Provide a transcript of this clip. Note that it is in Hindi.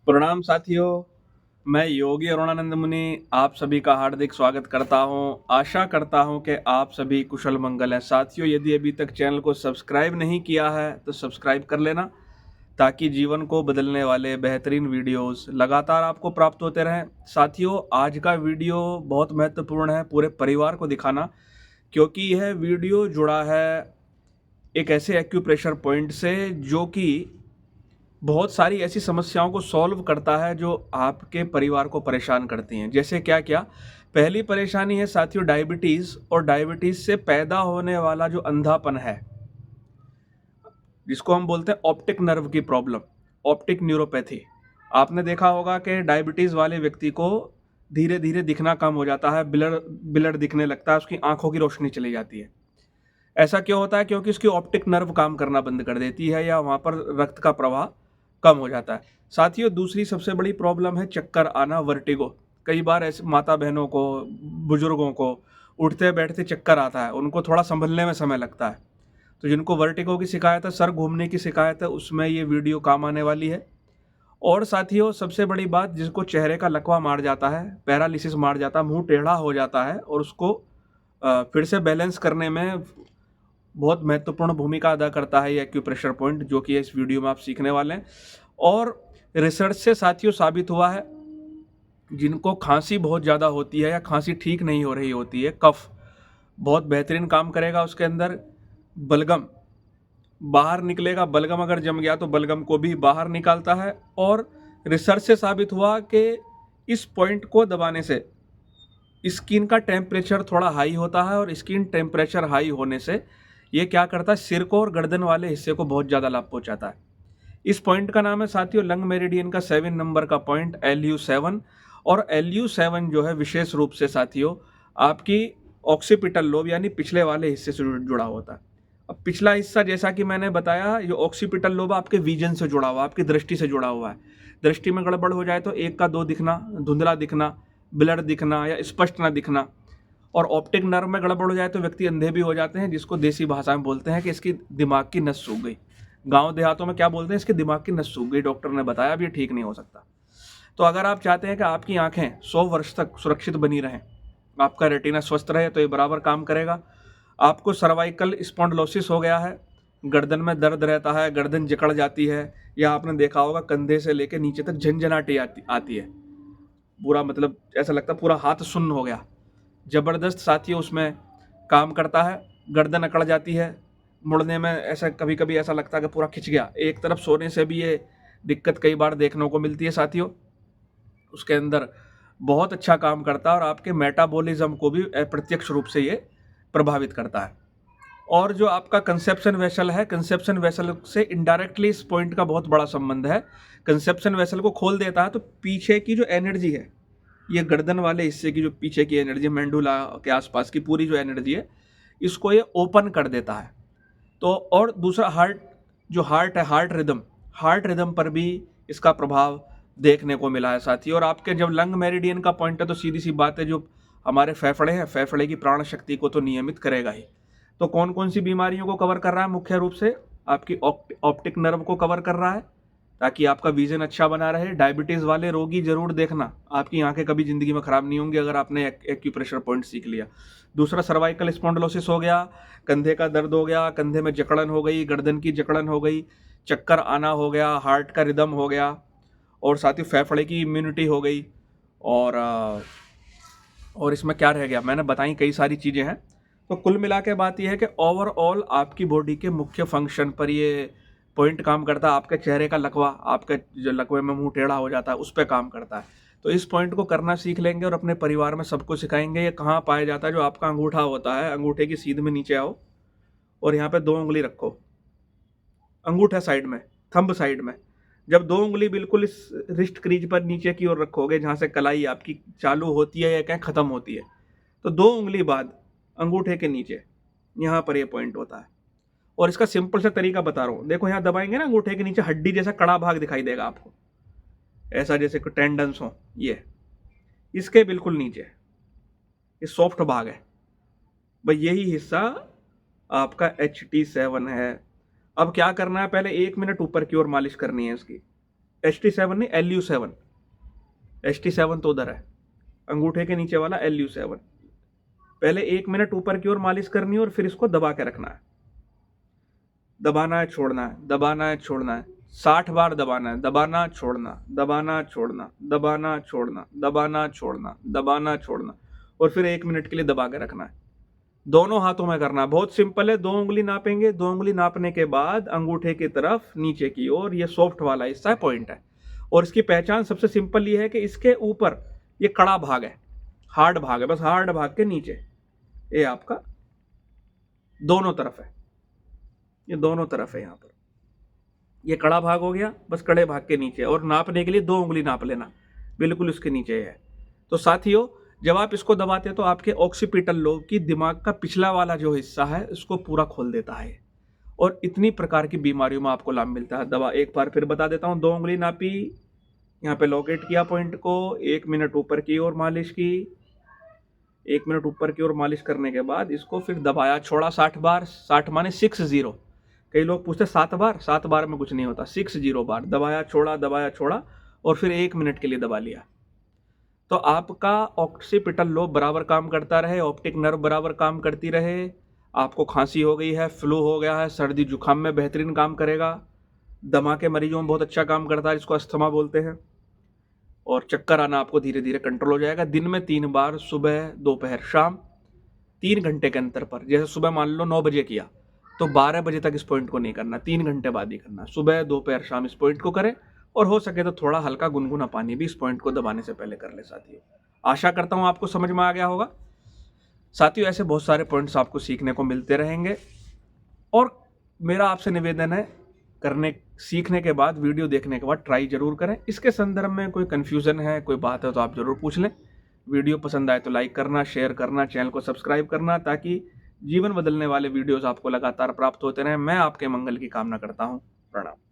प्रणाम साथियों। मैं योगी अरुणानंद मुनि आप सभी का हार्दिक स्वागत करता हूं। आशा करता हूं कि आप सभी कुशल मंगल हैं। साथियों, यदि अभी तक चैनल को सब्सक्राइब नहीं किया है तो सब्सक्राइब कर लेना, ताकि जीवन को बदलने वाले बेहतरीन वीडियोस लगातार आपको प्राप्त होते रहें। साथियों, आज का वीडियो बहुत महत्वपूर्ण है पूरे परिवार को दिखाना, क्योंकि यह वीडियो जुड़ा है एक ऐसे एक्यूप्रेशर पॉइंट से जो कि बहुत सारी ऐसी समस्याओं को सॉल्व करता है जो आपके परिवार को परेशान करती हैं। जैसे क्या क्या? पहली परेशानी है साथियों डायबिटीज़, और डायबिटीज़ से पैदा होने वाला जो अंधापन है, जिसको हम बोलते हैं ऑप्टिक नर्व की प्रॉब्लम, ऑप्टिक न्यूरोपैथी। आपने देखा होगा कि डायबिटीज़ वाले व्यक्ति को धीरे धीरे दिखना कम हो जाता है, बिलर बिलर दिखने लगता है, उसकी आंखों की रोशनी चली जाती है। ऐसा क्यों होता है? क्योंकि उसकी ऑप्टिक नर्व काम करना बंद कर देती है, या वहाँ पर रक्त का प्रवाह कम हो जाता है। साथियों, दूसरी सबसे बड़ी प्रॉब्लम है चक्कर आना, वर्टिगो। कई बार ऐसे माता बहनों को, बुजुर्गों को उठते बैठते चक्कर आता है, उनको थोड़ा संभलने में समय लगता है। तो जिनको वर्टिगो की शिकायत है, सर घूमने की शिकायत है, उसमें ये वीडियो काम आने वाली है। और साथियों, सबसे बड़ी बात, जिसको चेहरे का लकवा मार जाता है, पैरालिसिस मार जाता है, मुंह टेढ़ा हो जाता है, और उसको फिर से बैलेंस करने में बहुत महत्वपूर्ण भूमिका अदा करता है ये एक्यूप्रेशर पॉइंट, जो कि इस वीडियो में आप सीखने वाले हैं। और रिसर्च से साथियों साबित हुआ है, जिनको खांसी बहुत ज़्यादा होती है या खांसी ठीक नहीं हो रही होती है, कफ बहुत बेहतरीन काम करेगा उसके अंदर। बलगम बाहर निकलेगा, बलगम अगर जम गया तो बलगम को भी बाहर निकालता है। और रिसर्च से साबित हुआ कि इस पॉइंट को दबाने से स्किन का टेम्परेचर थोड़ा हाई होता है, और स्किन टेम्परेचर हाई होने से ये क्या करता है, सिर को और गर्दन वाले हिस्से को बहुत ज़्यादा लाभ पहुंचाता है। इस पॉइंट का नाम है साथियों लंग मेरिडियन का 7 नंबर का पॉइंट, LU7। और LU7 जो है विशेष रूप से साथियों आपकी ऑक्सीपिटल लोब यानी पिछले वाले हिस्से से जुड़ा होता है। अब पिछला हिस्सा, जैसा कि मैंने बताया, ये ऑक्सीपिटल लोब आपके विजन से जुड़ा हुआ है, आपकी दृष्टि से जुड़ा हुआ है। दृष्टि में गड़बड़ हो जाए तो 1 का 2 दिखना, धुंधला दिखना, ब्लर दिखना या स्पष्ट ना दिखना। और ऑप्टिक नर्व में गड़बड़ हो जाए तो व्यक्ति अंधे भी हो जाते हैं, जिसको देसी भाषा में बोलते हैं कि इसकी दिमाग की नस सूख गई। गांव देहातों में क्या बोलते हैं, इसके दिमाग की नस सूख गई, डॉक्टर ने बताया अब ये ठीक नहीं हो सकता। तो अगर आप चाहते हैं कि आपकी आंखें 100 वर्ष तक सुरक्षित बनी रहें, आपका रेटिना स्वस्थ रहे, तो ये बराबर काम करेगा। आपको सर्वाइकल स्पॉन्डिलोसिस हो गया है, गर्दन में दर्द रहता है, गर्दन जकड़ जाती है, या आपने देखा होगा कंधे से लेकर नीचे तक झंझनाहट आती है, पूरा मतलब ऐसा लगता है पूरा हाथ सुन्न हो गया। ज़बरदस्त साथियों उसमें काम करता है। गर्दन अकड़ जाती है, मुड़ने में ऐसा कभी कभी ऐसा लगता है कि पूरा खिंच गया। एक तरफ सोने से भी ये दिक्कत कई बार देखने को मिलती है साथियों। उसके अंदर बहुत अच्छा काम करता है, और आपके मेटाबॉलिज्म को भी अप्रत्यक्ष रूप से ये प्रभावित करता है। और जो आपका कंसेप्शन वेसल है, कंसेप्शन वेसल से इनडायरेक्टली इस पॉइंट का बहुत बड़ा संबंध है। कंसेप्शन वेसल को खोल देता है तो पीछे की जो एनर्जी है, ये गर्दन वाले हिस्से की जो पीछे की एनर्जी, मेंडुला के आसपास की पूरी जो एनर्जी है, इसको ये ओपन कर देता है। तो और दूसरा हार्ट है, हार्ट रिदम पर भी इसका प्रभाव देखने को मिला है साथी। और आपके जब लंग मेरिडियन का पॉइंट है तो सीधी सी बात है, जो हमारे फेफड़े हैं, फेफड़े की प्राण शक्ति को तो नियमित करेगा ही। तो कौन कौन सी बीमारियों को कवर कर रहा है? मुख्य रूप से आपकी ऑप्टिक नर्व को कवर कर रहा है, ताकि आपका विजन अच्छा बना रहे। डायबिटीज़ वाले रोगी जरूर देखना, आपकी आंखें कभी ज़िंदगी में ख़राब नहीं होंगी अगर आपने एक्यूप्रेशर पॉइंट सीख लिया। दूसरा सर्वाइकल स्पॉन्डिलोसिस हो गया, कंधे का दर्द हो गया, कंधे में जकड़न हो गई, गर्दन की जकड़न हो गई, चक्कर आना हो गया, हार्ट का रिदम हो गया, और साथ ही फेफड़े की इम्यूनिटी हो गई। और इसमें क्या रह गया, मैंने बताई कई सारी चीज़ें हैं। तो कुल मिला के बात यह है कि ओवरऑल आपकी बॉडी के मुख्य फंक्शन पर ये पॉइंट काम करता है। आपके चेहरे का लकवा, आपके जो लकवे में मुंह टेढ़ा हो जाता है, उस पर काम करता है। तो इस पॉइंट को करना सीख लेंगे और अपने परिवार में सबको सिखाएंगे। ये कहाँ पाया जाता है? जो आपका अंगूठा होता है, अंगूठे की सीध में नीचे आओ, और यहाँ पे 2 उंगली रखो, अंगूठा साइड में, थंब साइड में। जब 2 उंगली बिल्कुल इस रिस्ट क्रीज पर नीचे की ओर रखोगे, जहाँ से कलाई आपकी चालू होती है या कहीं ख़त्म होती है, तो 2 उंगली बाद अंगूठे के नीचे यहाँ पर ये पॉइंट होता है। और इसका सिंपल सा तरीका बता रहा हूँ। देखो, यहाँ दबाएंगे ना, अंगूठे के नीचे हड्डी जैसा कड़ा भाग दिखाई देगा आपको, ऐसा जैसे कोई टेंडन्स हो। ये इसके बिल्कुल नीचे ये सॉफ्ट भाग है भाई, यही हिस्सा आपका HT7 है। अब क्या करना है, पहले 1 मिनट ऊपर की ओर मालिश करनी है इसकी। HT7 नहीं, LU7। HT7 तो उधर है, अंगूठे के नीचे वाला LU7। पहले 1 मिनट ऊपर की ओर मालिश करनी है और फिर इसको दबा के रखना है। दबाना है, छोड़ना है, दबाना है, छोड़ना है। 60 बार दबाना है, दबाना छोड़ना, दबाना छोड़ना, दबाना छोड़ना, दबाना छोड़ना, दबाना छोड़ना, और फिर 1 मिनट के लिए दबा के रखना है। दोनों हाथों में करना है, बहुत सिंपल है। 2 उंगली नापेंगे, 2 उंगली नापने के बाद अंगूठे की तरफ नीचे की ओर, ये सॉफ्ट वाला हिस्सा है, पॉइंट है। और इसकी पहचान सबसे सिंपल ये है कि इसके ऊपर ये कड़ा भाग है, हार्ड भाग है, बस हार्ड भाग के नीचे ये आपका दोनों तरफ है, ये दोनों तरफ है। यहाँ पर ये कड़ा भाग हो गया, बस कड़े भाग के नीचे। और नापने के लिए 2 उंगली नाप लेना, बिल्कुल उसके नीचे है। तो साथियों, जब आप इसको दबाते हैं तो आपके ऑक्सीपिटल लोब की दिमाग का पिछला वाला जो हिस्सा है उसको पूरा खोल देता है, और इतनी प्रकार की बीमारियों में आपको लाभ मिलता है। दवा एक बार फिर बता देता हूँ। 2 उंगली नापी, यहाँ पे लोकेट किया पॉइंट को, 1 मिनट ऊपर की ओर मालिश की, 1 मिनट ऊपर की ओर मालिश करने के बाद इसको फिर दबाया, छोड़ा 60 बार। 60 माने 60। कई लोग पूछते 7 बार, 7 बार में कुछ नहीं होता, 60 बार दबाया, छोड़ा, दबाया, छोड़ा, और फिर 1 मिनट के लिए दबा लिया। तो आपका ऑक्सीपिटल लोब बराबर काम करता रहे, ऑप्टिक नर्व बराबर काम करती रहे। आपको खांसी हो गई है, फ्लू हो गया है, सर्दी जुकाम में बेहतरीन काम करेगा, दमा के मरीजों में बहुत अच्छा काम करता है, जिसको अस्थमा बोलते हैं। और चक्कर आना आपको धीरे धीरे कंट्रोल हो जाएगा। दिन में 3 बार, सुबह, दोपहर, शाम, 3 घंटे के अंतर पर। जैसे सुबह मान लो 9 बजे किया तो 12 बजे तक इस पॉइंट को नहीं करना, 3 घंटे बाद ही करना। सुबह, दोपहर, शाम इस पॉइंट को करें, और हो सके तो थोड़ा हल्का गुनगुना पानी भी इस पॉइंट को दबाने से पहले कर ले साथियों। आशा करता हूँ आपको समझ में आ गया होगा साथियों। ऐसे बहुत सारे पॉइंट्स आपको सीखने को मिलते रहेंगे, और मेरा आपसे निवेदन है, सीखने के बाद, वीडियो देखने के बाद ट्राई जरूर करें। इसके संदर्भ में कोई कन्फ्यूज़न है, कोई बात है तो आप जरूर पूछ लें। वीडियो पसंद आए तो लाइक करना, शेयर करना, चैनल को सब्सक्राइब करना, ताकि जीवन बदलने वाले वीडियोस आपको लगातार प्राप्त होते रहें। मैं आपके मंगल की कामना करता हूँ। प्रणाम।